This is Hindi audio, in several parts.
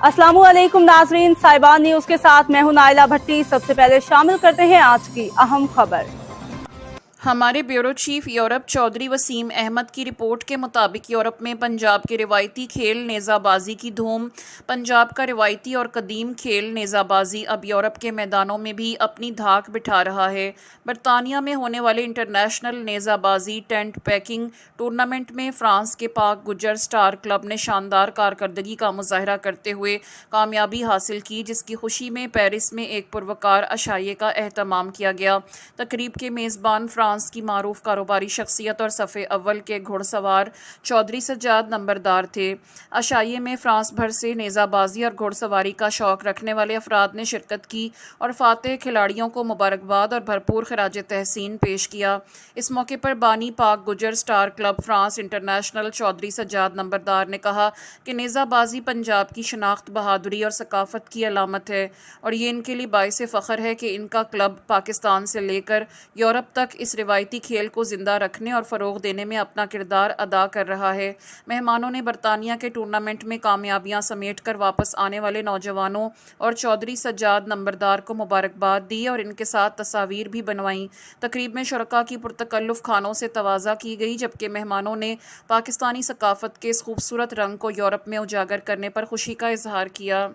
अस्सलामुअलैकुम नाजरीन, साहिबान न्यूज के साथ मैं हूं नाइला भट्टी। सबसे पहले शामिल करते हैं आज की अहम खबर। हमारे bureau chief Europe Chaudhary Wasim Ahmed की रिपोर्ट के मुताबिक यूरोप में पंजाब के रिवायती खेल नेज़ाबाजी की धूम। पंजाब का रिवायती और कदीम खेल नेज़ाबाजी अब यूरोप के मैदानों में भी अपनी धाक बिठा रहा है। बरतानिया में होने वाले इंटरनेशनल नेज़ाबाजी टेंट पैकिंग टूर्नामेंट में फ्रांस के पाक गुजर स्टार क्लब ने शानदार कारकर्दगी का मुजाहरा करते हुए कामयाबी हासिल की, जिसकी खुशी में पेरिस में एक पुरवकार अशाइये का एहतमाम किया गया। तकरीब के मेज़बान फ्रांस की मारूफ कारोबारी शख्सियत और सफ़े अव्वल के घुड़सवार चौधरी सज्जाद नंबरदार थे। अशाइये में फ्रांस भर से नेज़ाबाजी और घुड़सवारी का शौक़ रखने वाले अफराद ने शिरकत की और फातेह खिलाड़ियों को मुबारकबाद और भरपूर खराज तहसीन पेश किया। इस मौके पर Bani Pak Gujjar star club France international Chaudhry Sajjad Numberdar ने कहा कि नेज़ाबाजी पंजाब की शनाख्त, बहादुरी और सकाफ़त की अलामत है और ये इनके लिए बाइस फ़ख्र है कि इनका क्लब पाकिस्तान से लेकर यूरोप तक इस रिवायती खेल को ज़िंदा रखने और फ़रोग़ देने में अपना किरदार अदा कर रहा है। मेहमानों ने बरतानिया के टूर्नामेंट में कामयाबियां समेट कर वापस आने वाले नौजवानों और चौधरी सज्जाद नंबरदार को मुबारकबाद दी और इनके साथ तस्वीर भी बनवाईं। तकरीब में शुरका की पुरतकल्लुफ़ खानों से तवाज़ा की गई, जबकि मेहमानों ने पाकिस्तानी सकाफ़त के इस खूबसूरत रंग को यूरोप में उजागर करने पर खुशी का इजहार किया।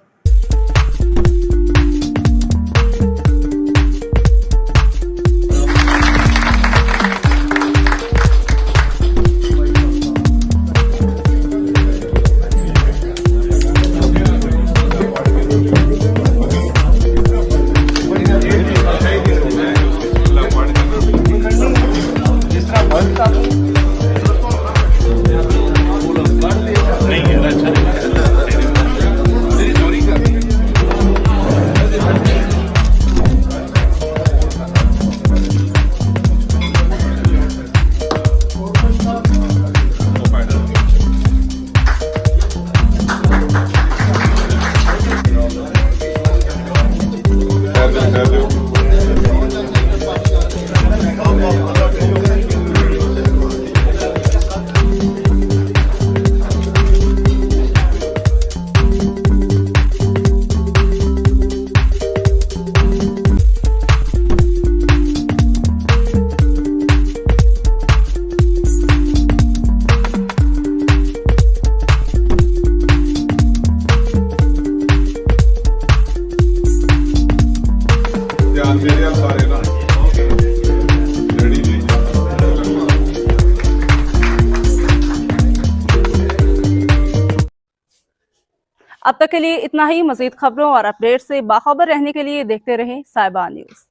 अब तक के लिए इतना ही। मजीद खबरों और अपडेट से बाखबर रहने के लिए देखते रहें साहिबान न्यूज।